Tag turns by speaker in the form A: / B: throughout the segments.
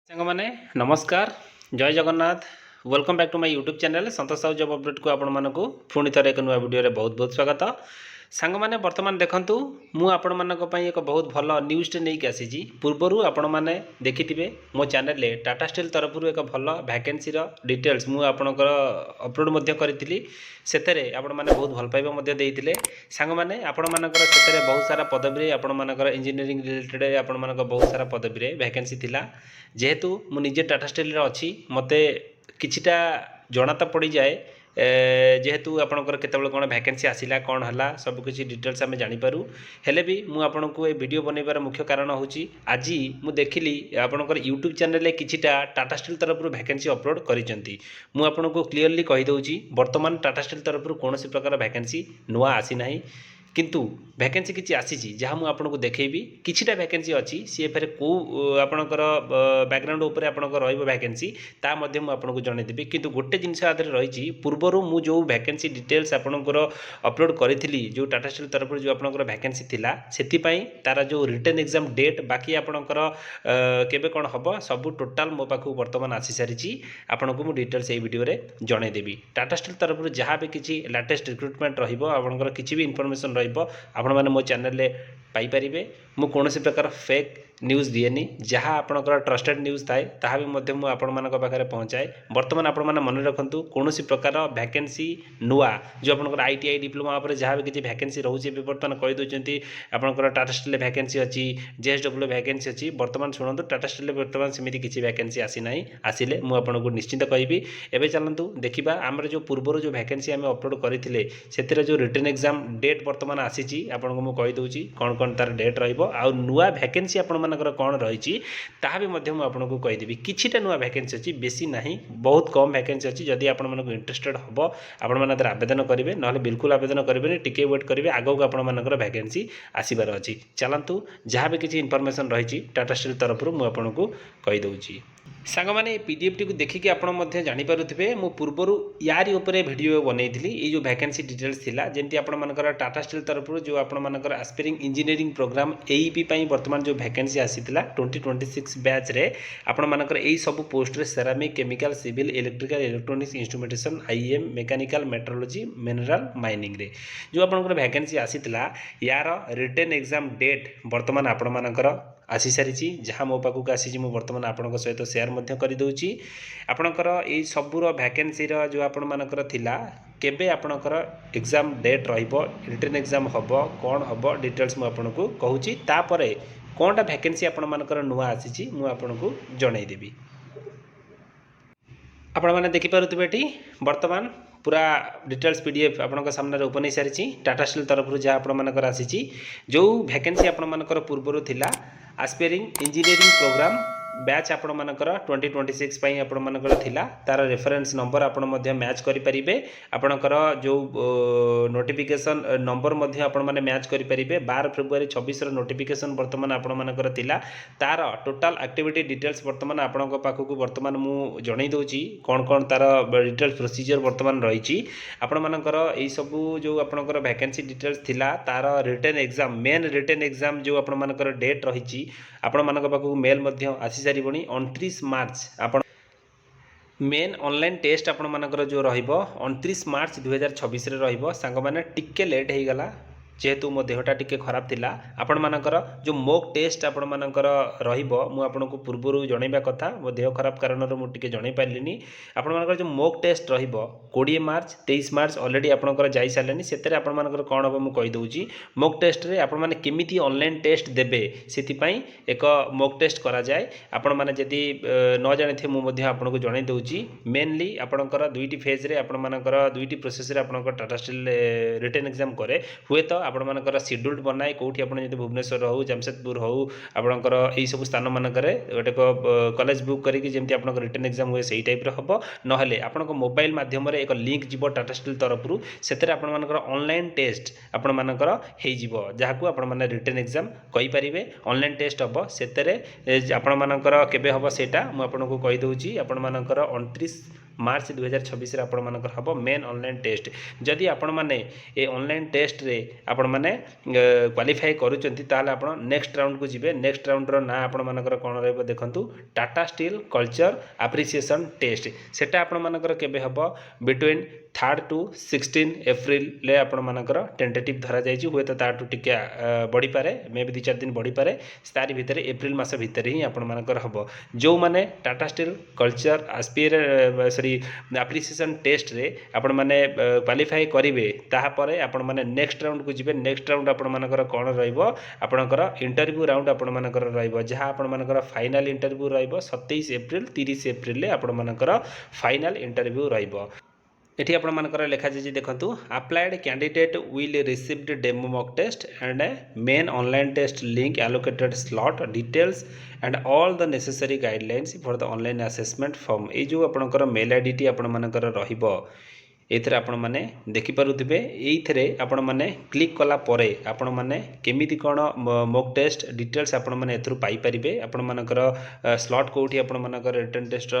A: ସାଙ୍ଗମାନେ ନମସ୍କାର ଜୟ Jagannath welcome back to my YouTube channel Santosh Sahu job ଅପଡେଟ୍କୁ ଆପଣମାନଙ୍କୁ ପୁଣି ଥରେ ଏକ ନୂଆ ଭିଡ଼ିଓରେ ବହୁତ ବହୁତ ସ୍ୱାଗତ। ସାଙ୍ଗମାନେ ବର୍ତ୍ତମାନ ଦେଖନ୍ତୁ ମୁଁ ଆପଣମାନଙ୍କ ପାଇଁ ଏକ ବହୁତ ଭଲ ନ୍ୟୁଜ୍ଟେ ନେଇକି ଆସିଛି। ପୂର୍ବରୁ ଆପଣମାନେ ଦେଖିଥିବେ ମୋ ଚ୍ୟାନେଲରେ ଟାଟା ଷ୍ଟିଲ୍ ତରଫରୁ ଏକ ଭଲ ଭ୍ୟାକେନ୍ସିର ଡିଟେଲ୍ସ ମୁଁ ଆପଣଙ୍କର ଅପଲୋଡ଼ ମଧ୍ୟ କରିଥିଲି। ସେଥିରେ ଆପଣମାନେ ବହୁତ ଭଲ ପାଇବା ମଧ୍ୟ ଦେଇଥିଲେ। ସାଙ୍ଗମାନେ ଆପଣମାନଙ୍କର ସେଥିରେ ବହୁତ ସାରା ପଦବୀରେ ଆପଣମାନଙ୍କର ଇଞ୍ଜିନିୟରିଂ ରିଲେଟେଡ଼ ଆପଣମାନଙ୍କ ବହୁତ ସାରା ପଦବୀରେ ଭ୍ୟାକେନ୍ସି ଥିଲା। ଯେହେତୁ ମୁଁ ନିଜେ ଟାଟା ଷ୍ଟିଲ୍ରେ ଅଛି ମୋତେ କିଛିଟା ଜଣା ତ ପଡ଼ିଯାଏ ଯେହେତୁ ଆପଣଙ୍କର କେତେବେଳେ କ'ଣ ଭ୍ୟାକେନ୍ସି ଆସିଲା କ'ଣ ହେଲା ସବୁକିଛି ଡିଟେଲ୍ସ ଆମେ ଜାଣିପାରୁ। ହେଲେ ବି ମୁଁ ଆପଣଙ୍କୁ ଏ ଭିଡ଼ିଓ ବନେଇବାର ମୁଖ୍ୟ କାରଣ ହେଉଛି ଆଜି ମୁଁ ଦେଖିଲି ଆପଣଙ୍କର ୟୁଟ୍ୟୁବ୍ ଚ୍ୟାନେଲରେ କିଛିଟା ଟାଟା ଷ୍ଟିଲ୍ ତରଫରୁ ଭ୍ୟାକେନ୍ସି ଅପଲୋଡ଼ କରିଛନ୍ତି। ମୁଁ ଆପଣଙ୍କୁ କ୍ଲିଅରଲି କହିଦେଉଛି ବର୍ତ୍ତମାନ ଟାଟା ଷ୍ଟିଲ୍ ତରଫରୁ କୌଣସି ପ୍ରକାର ଭ୍ୟାକେନ୍ସି ନୂଆ ଆସିନାହିଁ। କିନ୍ତୁ ଭ୍ୟାକେନ୍ସି କିଛି ଆସିଛି ଯାହା ମୁଁ ଆପଣଙ୍କୁ ଦେଖେଇବି। କିଛିଟା ଭ୍ୟାକେନ୍ସି ଅଛି ସିଏ ଫେରେ କେଉଁ ଆପଣଙ୍କର ବ୍ୟାକଗ୍ରାଉଣ୍ଡ ଉପରେ ଆପଣଙ୍କର ରହିବ ଭ୍ୟାକେନ୍ସି ତା ମଧ୍ୟ ମୁଁ ଆପଣଙ୍କୁ ଜଣାଇଦେବି। କିନ୍ତୁ ଗୋଟେ ଜିନିଷ ଆଦେହରେ ରହିଛି ପୂର୍ବରୁ ମୁଁ ଯେଉଁ ଭ୍ୟାକେନ୍ସି ଡିଟେଲ୍ସ ଆପଣଙ୍କର ଅପଲୋଡ଼ କରିଥିଲି ଯେଉଁ ଟାଟା ଷ୍ଟିଲ୍ ତରଫରୁ ଯେଉଁ ଆପଣଙ୍କର ଭ୍ୟାକେନ୍ସି ଥିଲା ସେଥିପାଇଁ ତାର ଯେଉଁ ରିଟର୍ନ ଏକ୍ଜାମ ଡେଟ୍ ବାକି ଆପଣଙ୍କର କେବେ କ'ଣ ହେବ ସବୁ ଟୋଟାଲ୍ ମୋ ପାଖକୁ ବର୍ତ୍ତମାନ ଆସିସାରିଛି। ଆପଣଙ୍କୁ ମୁଁ ଡିଟେଲ୍ସ ଏଇ ଭିଡ଼ିଓରେ ଜଣାଇଦେବି। ଟାଟା ଷ୍ଟିଲ୍ ତରଫରୁ ଯାହା ବି କିଛି ଲାଟେଷ୍ଟ ରିକ୍ରୁଟମେଣ୍ଟ ରହିବ ଆପଣଙ୍କର କିଛି ବି ଇନଫର୍ମେସନ୍ ରହିବ ଆପଣମାନେ ମୋ ଚ୍ୟାନେଲରେ ପାଇପାରିବେ। ମୁଁ କୌଣସି ପ୍ରକାର ଫେକ୍ ନ୍ୟୁଜ୍ ଦିଏନି। ଯାହା ଆପଣଙ୍କର ଟ୍ରଷ୍ଟେଡ୍ ନ୍ୟୁଜ୍ ଥାଏ ତାହା ବି ମଧ୍ୟ ମୁଁ ଆପଣମାନଙ୍କ ପାଖରେ ପହଞ୍ଚାଏ। ବର୍ତ୍ତମାନ ଆପଣମାନେ ମନେ ରଖନ୍ତୁ କୌଣସି ପ୍ରକାର ଭ୍ୟାକେନ୍ସି ନୂଆ ଯେଉଁ ଆପଣଙ୍କର ITI ଡିପ୍ଲୋମା ଉପରେ ଯାହା ବି କିଛି ଭ୍ୟାକେନ୍ସି ରହୁଛି ଏବେ ବର୍ତ୍ତମାନ କହିଦେଉଛନ୍ତି ଆପଣଙ୍କର ଟାଟା ଷ୍ଟିଲ୍ରେ ଭ୍ୟାକେନ୍ସି ଅଛି JSW ଭ୍ୟାକେନ୍ସି ଅଛି। ବର୍ତ୍ତମାନ ଶୁଣନ୍ତୁ ଟାଟା ଷ୍ଟିଲ୍ରେ ବର୍ତ୍ତମାନ ସେମିତି କିଛି ଭ୍ୟାକେନ୍ସି ଆସିନାହିଁ। ଆସିଲେ ମୁଁ ଆପଣଙ୍କୁ ନିଶ୍ଚିନ୍ତ କହିବି। ଏବେ ଚାଲନ୍ତୁ ଦେଖିବା ଆମର ଯେଉଁ ପୂର୍ବରୁ ଯେଉଁ ଭ୍ୟାକେନ୍ସି ଆମେ ଅପଲୋଡ଼ କରିଥିଲେ ସେଥିରେ ଯେଉଁ ରିଟର୍ନ ଏକ୍ଜାମ ଡେଟ୍ ବର୍ତ୍ତମାନ ଆସିଛି ଆପଣଙ୍କୁ ମୁଁ କହିଦେଉଛି କ'ଣ କ'ଣ ତାର ଡେଟ୍ ରହିବ ଆଉ ନୂଆ ଭ୍ୟାକେନ୍ସି ଆପଣମାନଙ୍କର କ'ଣ ରହିଛି ତାହା ବି ମଧ୍ୟ ମୁଁ ଆପଣଙ୍କୁ କହିଦେବି। କିଛିଟା ନୂଆ ଭ୍ୟାକେନ୍ସି ଅଛି ବେଶୀ ନାହିଁ ବହୁତ କମ୍ ଭ୍ୟାକେନ୍ସି ଅଛି। ଯଦି ଆପଣମାନଙ୍କୁ ଇଣ୍ଟରେଷ୍ଟେଡ୍ ହେବ ଆପଣମାନେ ତାର ଆବେଦନ କରିବେ ନହେଲେ ବିଲକୁଲ ଆବେଦନ କରିବେନି ଟିକେ ୱେଟ୍ କରିବେ ଆଗକୁ ଆପଣମାନଙ୍କର ଭ୍ୟାକେନ୍ସି ଆସିବାର ଅଛି। ଚାଲନ୍ତୁ ଯାହା ବି କିଛି ଇନଫର୍ମେସନ୍ ରହିଛି ଟାଟା ଷ୍ଟିଲ୍ ତରଫରୁ ମୁଁ ଆପଣଙ୍କୁ କହିଦେଉଛି। ସାଙ୍ଗମାନେ ଏ PDFଟିକୁ ଦେଖିକି ଆପଣ ମଧ୍ୟ ଜାଣିପାରୁଥିବେ ମୁଁ ପୂର୍ବରୁ ୟାରି ଉପରେ ଭିଡ଼ିଓ ବନେଇଥିଲି। ଏଇ ଯେଉଁ ଭ୍ୟାକେନ୍ସି ଡିଟେଲ୍ସ ଥିଲା ଯେମିତି ଆପଣମାନଙ୍କର ଟାଟା ଷ୍ଟିଲ୍ ତରଫରୁ ଯେଉଁ ଆପଣମାନଙ୍କର ଆସ୍ପିରିଂ ଇଞ୍ଜିନିୟରିଂ ପ୍ରୋଗ୍ରାମ AEP ପାଇଁ ବର୍ତ୍ତମାନ ଯେଉଁ ଭ୍ୟାକେନ୍ସି ଆସିଥିଲା 2026 ବ୍ୟାଚ୍ରେ ଆପଣମାନଙ୍କର ଏଇ ସବୁ ପୋଷ୍ଟରେ ceramic chemical civil electrical electronics instrumentation IEM mechanical metrology mineral ମାଇନିଂରେ ଯେଉଁ ଆପଣଙ୍କର ଭ୍ୟାକେନ୍ସି ଆସିଥିଲା ୟାର ରିଟର୍ନ ଏକ୍ଜାମ ଡେଟ୍ ବର୍ତ୍ତମାନ ଆପଣମାନଙ୍କର ଆସିସାରିଛି। ଯାହା ମୋ ପାଖକୁ ଆସିଛି ମୁଁ ବର୍ତ୍ତମାନ ଆପଣଙ୍କ ସହିତ ସେୟାର ମଧ୍ୟ କରିଦେଉଛି। ଆପଣଙ୍କର ଏଇ ସବୁର ଭ୍ୟାକେନ୍ସିର ଯେଉଁ ଆପଣମାନଙ୍କର ଥିଲା କେବେ ଆପଣଙ୍କର ଏକ୍ଜାମ ଡେଟ୍ ରହିବ ରିଟର୍ନ ଏକ୍ଜାମ ହେବ କ'ଣ ହେବ ଡିଟେଲ୍ସ ମୁଁ ଆପଣଙ୍କୁ କହୁଛି। ତାପରେ କ'ଣଟା ଭ୍ୟାକେନ୍ସି ଆପଣମାନଙ୍କର ନୂଆ ଆସିଛି ମୁଁ ଆପଣଙ୍କୁ ଜଣାଇଦେବି। ଆପଣମାନେ ଦେଖିପାରୁଥିବେ ଏଠି ବର୍ତ୍ତମାନ ପୁରା ଡିଟେଲ୍ସ PDF ଆପଣଙ୍କ ସାମ୍ନାରେ ଓପନ୍ ହେଇସାରିଛି। ଟାଟା ଷ୍ଟିଲ୍ ତରଫରୁ ଯାହା ଆପଣମାନଙ୍କର ଆସିଛି ଯେଉଁ ଭ୍ୟାକେନ୍ସି ଆପଣମାନଙ୍କର ପୂର୍ବରୁ ଥିଲା ଆସ୍ପିରିଂ ଇଞ୍ଜିନିୟରିଂ ପ୍ରୋଗ୍ରାମ ବ୍ୟାଚ୍ ଆପଣମାନଙ୍କର 2026 ପାଇଁ ଆପଣମାନଙ୍କର ଥିଲା ତାର ରେଫରେନ୍ସ ନମ୍ବର ଆପଣ ମଧ୍ୟ ମ୍ୟାଚ୍ କରିପାରିବେ। ଆପଣଙ୍କର ଯେଉଁ ନୋଟିଫିକେସନ୍ ନମ୍ବର ମଧ୍ୟ ଆପଣମାନେ ମ୍ୟାଚ୍ କରିପାରିବେ। 12 ଫେବୃଆରୀ 26ର ନୋଟିଫିକେସନ୍ ବର୍ତ୍ତମାନ ଆପଣମାନଙ୍କର ଥିଲା ତାର ଟୋଟାଲ୍ ଆକ୍ଟିଭିଟି ଡିଟେଲ୍ସ ବର୍ତ୍ତମାନ ଆପଣଙ୍କ ପାଖକୁ ବର୍ତ୍ତମାନ ମୁଁ ଜଣାଇ ଦେଉଛି କ'ଣ କ'ଣ ତାର ଡିଟେଲ୍ସ ପ୍ରୋସିଜିଓର ବର୍ତ୍ତମାନ ରହିଛି। ଆପଣମାନଙ୍କର ଏଇସବୁ ଯେଉଁ ଆପଣଙ୍କର ଭ୍ୟାକେନ୍ସି ଡିଟେଲ୍ସ ଥିଲା ତାର return exam main return exam ଯେଉଁ ଆପଣମାନଙ୍କର ଡେଟ୍ ରହିଛି ଆପଣମାନଙ୍କ ପାଖକୁ ମେଲ୍ ମଧ୍ୟ ଆସିସାରିବଣି 29 ମାର୍ଚ୍ଚ ଆପଣ ମେନ୍ ଅନଲାଇନ୍ ଟେଷ୍ଟ ଆପଣମାନଙ୍କର ଯେଉଁ ରହିବ 29 ମାର୍ଚ୍ଚ 2026ରେ ରହିବ। ସାଙ୍ଗମାନେ ଟିକେ ଲେଟ୍ ହେଇଗଲା ଯେହେତୁ ମୋ ଦେହଟା ଟିକେ ଖରାପ ଥିଲା। ଆପଣମାନଙ୍କର ଯେଉଁ ମୋକ୍ ଟେଷ୍ଟ ଆପଣମାନଙ୍କର ରହିବ ମୁଁ ଆପଣଙ୍କୁ ପୂର୍ବରୁ ଜଣାଇବା କଥା ମୋ ଦେହ ଖରାପ କାରଣରୁ ମୁଁ ଟିକେ ଜଣାଇ ପାରିଲିନି। ଆପଣମାନଙ୍କର ଯେଉଁ ମୋକ୍ ଟେଷ୍ଟ ରହିବ 20 ମାର୍ଚ୍ଚ 23 ମାର୍ଚ୍ଚ ଅଲରେଡ଼ି ଆପଣଙ୍କର ଯାଇସାରିଲେଣି। ସେଥିରେ ଆପଣମାନଙ୍କର କ'ଣ ହେବ ମୁଁ କହିଦେଉଛି। ମୋକ୍ ଟେଷ୍ଟରେ ଆପଣମାନେ କେମିତି ଅନଲାଇନ୍ ଟେଷ୍ଟ ଦେବେ ସେଥିପାଇଁ ଏକ ମୋକ୍ ଟେଷ୍ଟ କରାଯାଏ। ଆପଣମାନେ ଯଦି ନ ଜାଣିଥିବେ ମୁଁ ମଧ୍ୟ ଆପଣଙ୍କୁ ଜଣାଇ ଦେଉଛି। ମେନଲି ଆପଣଙ୍କର ଦୁଇଟି ଫେଜ୍ରେ ଆପଣମାନଙ୍କର ଦୁଇଟି ପ୍ରୋସେସ୍ରେ ଆପଣଙ୍କର ଟାଟା ଷ୍ଟିଲ୍ ରିଟର୍ନ ଏକ୍ଜାମ କରେ। ହୁଏତ ଆପଣମାନଙ୍କର ସିଡ୍ୟୁଲ୍ଡ ବନାଏ କେଉଁଠି ଆପଣ ଯଦି ଭୁବନେଶ୍ୱର ହେଉ ଜାମସେଦପୁର ହେଉ ଆପଣଙ୍କର ଏଇସବୁ ସ୍ଥାନମାନଙ୍କରେ ଗୋଟେ କଲେଜ ବୁକ୍ କରିକି ଯେମିତି ଆପଣଙ୍କ ରିଟର୍ନ ଏକ୍ଜାମ ହୁଏ ସେଇ ଟାଇପ୍ର ହେବ। ନହେଲେ ଆପଣଙ୍କ ମୋବାଇଲ ମାଧ୍ୟମରେ ଏକ ଲିଙ୍କ୍ ଯିବ ଟାଟା ଷ୍ଟିଲ୍ ତରଫରୁ ସେଥିରେ ଆପଣମାନଙ୍କର ଅନଲାଇନ୍ ଟେଷ୍ଟ ଆପଣମାନଙ୍କର ହେଇଯିବ ଯାହାକୁ ଆପଣମାନେ ରିଟର୍ନ ଏକ୍ଜାମ କହିପାରିବେ। ଅନଲାଇନ୍ ଟେଷ୍ଟ ହେବ ସେଥିରେ ଆପଣମାନଙ୍କର କେବେ ହେବ ସେଇଟା ମୁଁ ଆପଣଙ୍କୁ କହିଦେଉଛି। ଆପଣମାନଙ୍କର 29 मार्च 2026 आपण मानकर हम मेन ऑनलाइन टेस्ट जदि आपण माने ए ऑनलाइन टेस्ट रे आपण माने क्वालिफाई करूचंती ताले आपण नेक्स्ट राउंड को जिबे नेक्स्ट राउंड रो ना आपण मानकर कोन रहबो देखंतु Tata steel culture appreciation test सेटा आपण मानकर केबे हबो बिटवीन 3rd to 16 एप्रिल ले आपण मानकर टेंटेटिव धरा जायछि हुए तो ताटू टिके बढ़ी पारे मे भी 2-4 दिन बढ़ी पारे तारि भितर एप्रिल मास भितर ही आपण मानकर हबो जो माने Tata steel culture aspire sorry appreciation test रे आपण माने क्वालिफाई करिवे ताहा परे आपण माने नेक्स्ट राउंड को जिबे नेक्स्ट राउंड आपण मानकर कोन रहइबो आपणकर इंटरव्यू राउंड आपण मानकर रहइबो जहा आपण मानकर फाइनल इंटरव्यू रहइबो 27 एप्रिल 30 एप्रिल ले आपण मानकर फाइनल इंटरव्यू रहइबो एठी आपण मानकर लेखा जे देखंतु applied candidate will received demo mock test and main online test link allocated slot details and all the necessary guidelines for the online assessment form A जो आपणकर मेल आईडी टी आपण मानकर रहिबो एथरे आपण माने देखि पारुथिबे एइथरे आपण माने क्लिक कला परे आपण माने केमिति कोन मॉक टेस्ट डिटेल्स आपण माने एथरु पाई परिबे आपण मानकर स्लॉट कोठी आपण मानकर रिटन टेस्ट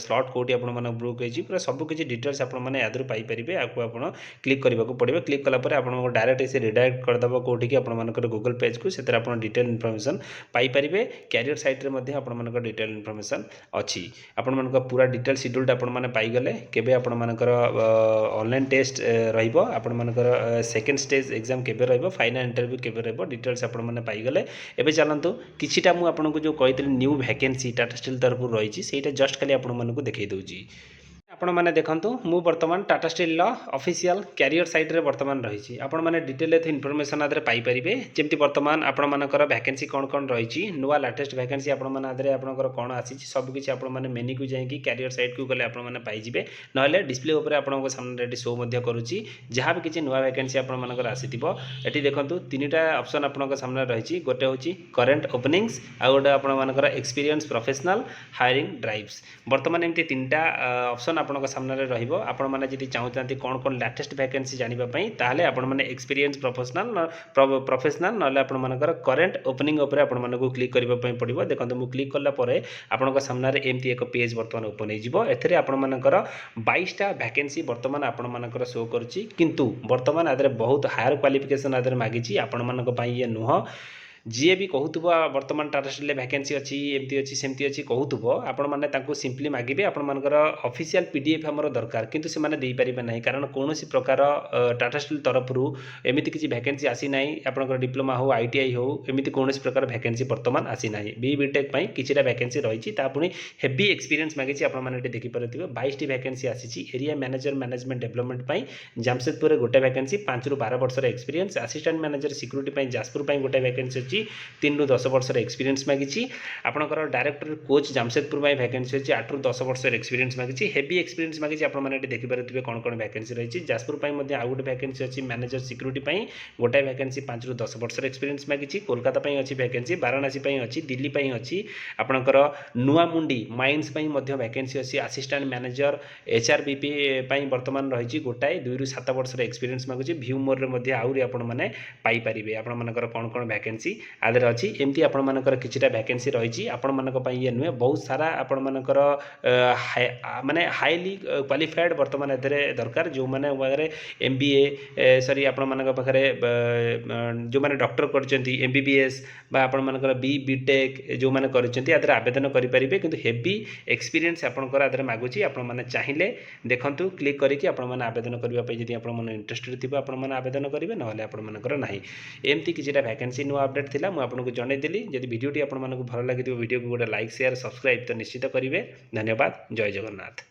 A: स्लॉट कोठी आपण माने बुक हेची पूरा सब किछि डिटेल्स आपण माने यादरु पाई परिबे आकु आपण क्लिक करबा को पड़िबे क्लिक कला परे आपण डायरेक्ट से रिडायरेक्ट कर दबो कोठी कि आपण मानकर गूगल पेज को सेतर आपण डिटेल इन्फॉर्मेशन पाई परिबे कैरियर साइट रे मध्ये आपण मानकर डिटेल इन्फॉर्मेशन अछि आपण मानकर पूरा डिटेल शेड्यूल आपण माने पाई गले केबे आपण मानकर ऑनलाइन टेस्ट रहिबो आपण मानकर सेकंड स्टेज एग्जाम केबे रहिबो फाइनल इंटरव्यू केबे रहिबो डिटेल्स आपण माने पाई गले एबे चलंतु किछिटा मु आपण को जो कहितली न्यू वैकेंसी टाटा स्टील तरफ रहिछि सेटा जस्ट खाली आपण मानकु देखै दउछि आपण माने देखंतु मु वर्तमान Tata Steel official career site रे वर्तमान रही आपण माने डिटेल इनफॉरमेशन आदरे पाई परिबे जेमति वर्तमान आपण मानकर वैकेंसी कोन कोन रही नुआ लेटेस्ट वैकेंसी आपण माने आदरे आपनकर कोन आसी सब किछि आपण माने मेन्यू को जाई कि कैरियर साइट को गले आपण माने पाई जिबे नहले डिस्प्ले ऊपर आपण को सामने रेडी शो मध्ये करूची जहां भी किछि नुआ वैकेंसी आपण मानकर आसीतिबो एठी देखंतु तीनटा ऑप्शन आपण को सामने रही गोटे होची करंट ओपनिंग्स आ गोटे आपण मानकर एक्सपीरियंस प्रोफेशनल हायरिंग ड्राइव्स वर्तमान एमती तीनटा ऑप्शन आपण सामने रहिबो आपण माने जदि चाहूचंती कोन कोन लेटेस्ट वैकेंसी जानिबा पई ताले आपण माने एक्सपीरियंस प्रोफेशनल नले आपण मानकर करंट ओपनिंग ऊपर आपण मानको क्लिक करबा पई पड़िबो देखंतु मु क्लिक करला परे आपण को सामने रे एमती एक पेज वर्तमान ओपन हे जिवो एथरे आपण मानकर 22 टा वैकेंसी वर्तमान आपण मानकर शो करची किंतु वर्तमान आदरे बहुत हायर क्वालिफिकेशन आदरे मागिची आपण मानको पई ये नुह जी भी कहूथबो वर्तमान टाटा स्टील वैकेंसी अच्छी एमती अच्छी सेमती अच्छी कहूथबो आपण माने तांको सिंपली मागिबे आपण मानकर ऑफिशियल पीडीएफ हमर दरकार किंतु से माने देई परिबे नाही कारण कोनोसी प्रकार टाटा स्टील तरफरु एमिति किछि वैकेंसी आसी नाही आपनकर डिप्लोमा हो आईटीआई हो एमिति कोनोसी प्रकार वैकेंसी वर्तमान आसी नाही बीटेक पई किछिटा वैकेंसी रहिछि ता पुनी हेवी एक्सपीरियंस मागिछि आपण माने देखि परथिबे 22 टी वैकेंसी आसीछि एरिया मैनेजर मैनेजमेंट डेवलपमेंट पई जामशेदपुर गोटे वैकेंसी 5 रु 12 वर्ष रे एक्सपीरियंस असिस्टेंट मैनेजर सिक्यूरिटी पई जाजपुर पई गोटे वैकेंसी अछि 3 रु 10 वर्ष एक्सपीरियंस मागिछि आपनकर डायरेक्टर कोच जामशेदपुर में वैकेंसी अछि 8 रु 10 वर्ष एक्सपीरियंस मागिछि हेवी एक्सपीरियंस मागिछि आपण माने देखि परथिबे कोन कोन वैकेंसी रहिछि जाजपुर पई मध्ये आ गोटे वैकेंसी अछि मैनेजर सिक्यूरिटी पई गोटे वैकेंसी 5 रु 10 वर्ष एक्सपीरियंस मागिछि कोलकाता पई अछि वैकेंसी वाराणसी पई अछि दिल्ली पई अछि आपनकर नुआमुंडी माइंस पई मध्ये वैकेंसी अछि असिस्टेंट मैनेजर एचआरबीपी पई वर्तमान रहिछि गोटाए 2 रु 7 वर्ष एक्सपीरियंस मागुछि व्यू मोर रे मध्ये आउरी आपण माने पाई परिबे आपण मानकर कोन कोन वैकेंसी आदर अछि एमती आपण मानकर किछिटा वैकेंसी रहिछि आपण मानक पई ये नुए बहुत सारा आपण मानकर माने हाईली क्वालिफाइड वर्तमान एतरे दरकार जो माने वगैरह एमबीए सॉरी आपण मानक पखरे जो माने डॉक्टर करचंती एमबीबीएस बा आपण मानकर बीटेक जो माने करचंती आदर आवेदन करि परिबे किंतु हेवी एक्सपीरियंस आपनकर आदर मागुछि आपण माने चाहिले देखंतु क्लिक करिकि आपण माने आवेदन करबा पई जदि आपण माने इंटरेस्टेड थिबा आपण माने आवेदन करिवे नहले आपण मानकर नाही एमती किछिटा वैकेंसी नो अपडेट थिला मु आपनको जणाई देली जदि वीडियोटी आपण मानक भल लागिथिबो वीडियो को गोटे लाइक शेयर सब्सक्राइब तो निश्चित करिवे धन्यवाद जय जगन्नाथ।